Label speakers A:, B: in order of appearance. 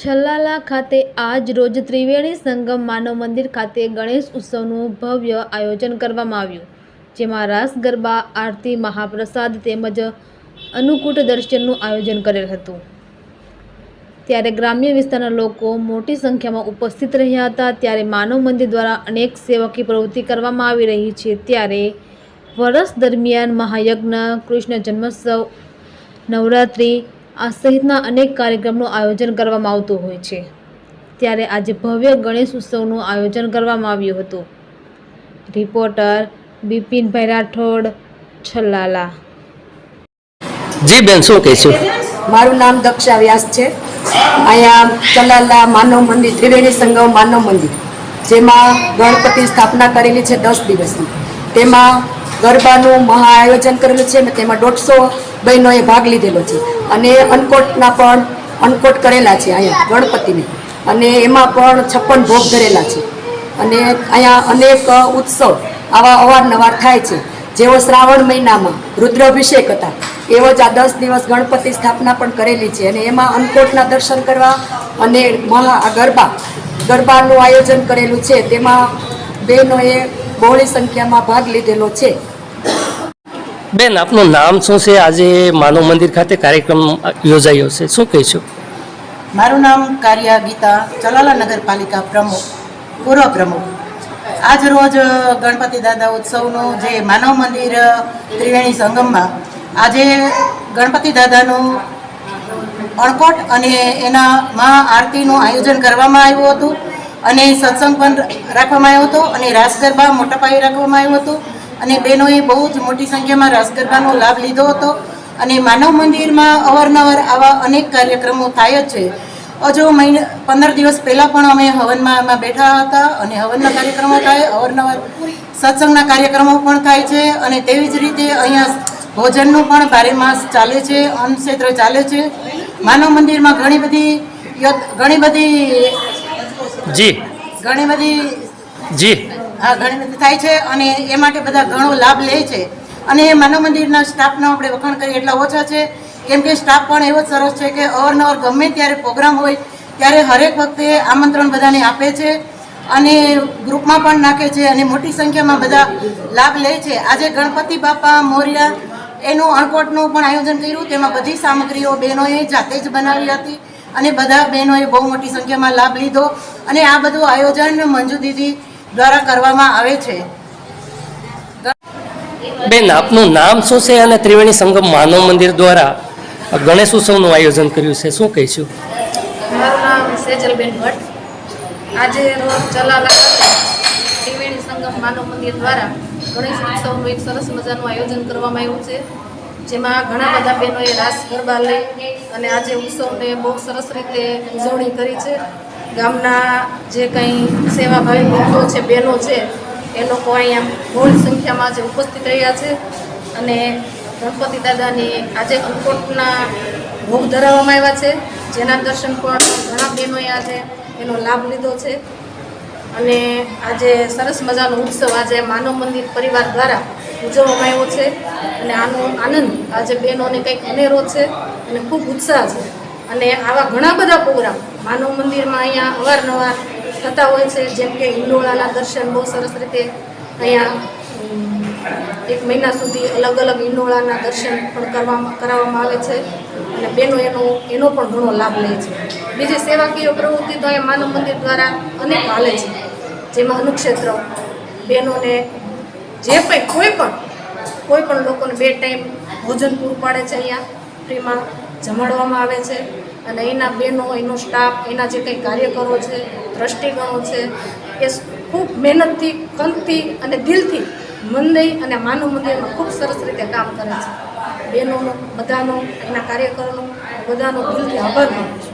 A: છલાલા ખાતે આજ રોજ ત્રિવેણી સંગમ માનવ મંદિર ખાતે ગણેશ ઉત્સવનું ભવ્ય આયોજન કરવામાં આવ્યું, જેમાં રાસ ગરબા, આરતી, મહાપ્રસાદ તેમજ અન્નકૂટ દર્શનનું આયોજન કરેલ હતું। ત્યારે ગ્રામ્ય વિસ્તારના લોકો મોટી સંખ્યામાં ઉપસ્થિત રહ્યા હતા। ત્યારે માનવ મંદિર દ્વારા અનેક સેવકી પ્રવૃત્તિ કરવામાં આવી રહી છે। ત્યારે વર્ષ દરમિયાન મહાયજ્ઞ, કૃષ્ણ જન્મોત્સવ, નવરાત્રિ આ સહિતના અનેક કાર્યક્રમનું આયોજન કરવામાં આવતું હોય છે। ત્યારે આજે ભવ્ય ગણેશ ઉત્સવનું આયોજન કરવામાં આવ્યું હતું। રિપોર્ટર બિપિનભાઈ રાઠોડ, છલાલા।
B: જી બેન, શું કહીશું?
C: મારું નામ દક્ષા વ્યાસ છે। અહીંયા છલાલા માનવ મંદિર, ત્રિવેણી સંગમ માનવ મંદિર, જેમાં ગણપતિ સ્થાપના કરેલી છે 10 દિવસની। તેમાં ગરબાનું મહા આયોજન કરેલું છે અને તેમાં 150 બહેનોએ ભાગ લીધેલો છે અને અન્નકૂટના પણ અન્નકૂટ કરેલા છે અહીંયા ગણપતિને, અને એમાં પણ 56 ભોગ ધરેલા છે। અને અહીંયા અનેક ઉત્સવ આવા અવારનવાર થાય છે। જેવો શ્રાવણ મહિનામાં રુદ્રાભિષેક હતા, એવો જ આ 10 દિવસ ગણપતિ સ્થાપના પણ કરેલી છે। અને એમાં અન્નકૂટના દર્શન કરવા અને ગરબાનું આયોજન કરેલું છે, તેમાં બહેનોએ બહોળી સંખ્યામાં ભાગ લીધેલો છે।
B: બેન, આપનું નામ શું છે? આજે માનવ મંદિર ખાતે કાર્યક્રમ યોજાયો છે, શું કહીશું?
D: મારું નામ કારિયા ગીતા, છલાલા નગરપાલિકા પ્રમુખ, પૂર્વ પ્રમુખ। આજ રોજ ગણપતિ દાદા ઉત્સવનું જે માનવ મંદિર ત્રિવેણી સંગમમાં આજે ગણપતિ દાદાનું અણકોટ અને એના મહા આરતીનું આયોજન કરવામાં આવ્યું હતું, અને સત્સંગ પણ રાખવામાં આવ્યો હતો, અને રાસ ગરબા મોટા પાયે રાખવામાં આવ્યું હતું, અને બહેનોએ બહુ જ મોટી સંખ્યામાં રાસ ગરબાનો લાભ લીધો હતો। અને માનવ મંદિરમાં અવારનવાર આવા અનેક કાર્યક્રમો થાય જ છે। હજુ 15 દિવસ પહેલાં પણ અમે હવનમાં બેઠા હતા, અને હવનના કાર્યક્રમો થાય, અવારનવાર સત્સંગના કાર્યક્રમો પણ થાય છે। અને તેવી જ રીતે અહીંયા ભોજનનું પણ બારે માસ ચાલે છે, અન્ન ક્ષેત્ર ચાલે છે। માનવ મંદિરમાં ઘણી બધી થાય છે, અને એ માટે બધા ઘણો લાભ લે છે। અને માનવ મંદિરના સ્ટાફનો આપણે વખાણ કરીએ એટલા ઓછા છે, કેમ કે સ્ટાફ પણ એવો જ સરસ છે કે અવારનવાર ગમે ત્યારે પ્રોગ્રામ હોય ત્યારે હરેક વખતે આમંત્રણ બધાને આપે છે, અને ગ્રુપમાં પણ નાખે છે, અને મોટી સંખ્યામાં બધા લાભ લે છે। આજે ગણપતિ બાપા મોર્યા એનું અણકોટનું પણ આયોજન કર્યું, તેમાં બધી સામગ્રીઓ બહેનોએ જાતે જ બનાવી હતી, અને બધા બહેનોએ બહુ મોટી સંખ્યામાં લાભ લીધો। અને આ બધું આયોજન મંજુ દીદી દ્વારા કરવામાં આવે છે।
B: બેન, આપનું નામ શું છે અને ત્રિવેણી સંગમ માનવ મંદિર દ્વારા ગણેશ ઉત્સવનું આયોજન કર્યું છે, શું કહીશું?
E: મારું નામ સેજલબેન ભટ્ટ। આજે રોજ છલાલા ત્રિવેણી સંગમ માનવ મંદિર દ્વારા ગણેશ ઉત્સવનું એક સરસ મજાનું આયોજન કરવામાં આવ્યું છે, જેમાં ઘણા બધા બહેનોએ રાસ ગરબા લઈ અને આજે ઉત્સવને બહુ સરસ રીતે ઉજવણી કરી છે। ગામના જે કંઈ સેવાભાવી ભક્તો છે, બહેનો છે, એ લોકો અહીંયા બહોળી સંખ્યામાં આજે ઉપસ્થિત રહ્યા છે, અને ગણપતિ દાદાની આજે અન્નકૂટના ભોગ ધરાવવામાં આવ્યા છે, જેના દર્શન પણ ઘણા બહેનોએ આજે એનો લાભ લીધો છે। અને આજે સરસ મજાનો ઉત્સવ આજે માનવ મંદિર પરિવાર દ્વારા ઉજવવામાં આવ્યો છે, અને આનો આનંદ આજે બહેનોને કંઈક અનેરો છે અને ખૂબ ઉત્સાહ છે। અને આવા ઘણા બધા પ્રોગ્રામ માનવ મંદિરમાં અહીંયા અવારનવાર થતા હોય છે, જેમ કે હિંડોળાના દર્શન બહુ સરસ રીતે અહીંયા 1 મહિના સુધી અલગ અલગ હિંડોળાના દર્શન પણ કરાવવામાં આવે છે, અને બહેનો એનો પણ ઘણો લાભ લે છે। બીજી સેવાકીય પ્રવૃત્તિ તો અહીંયા માનવ મંદિર દ્વારા અનેક હાલે છે, જેમાં અન્નક્ષેત્ર બહેનોને જે કોઈ પણ લોકોને 2 ટાઈમ ભોજન પૂરું પાડે છે, અહીંયા ફ્રીમાં જમાડવામાં આવે છે। અને એના બહેનો, એનો સ્ટાફ, એના જે કંઈ કાર્યકરો છે, ટ્રસ્ટીગણો છે, એ ખૂબ મહેનતથી, ખંતથી અને દિલથી મંદિર અને માનવ મંદિરમાં ખૂબ સરસ રીતે કામ કરે છે। બહેનોનો, બધાનો, એના કાર્યકરોનો બધાનો દિલથી આભાર માનું છું।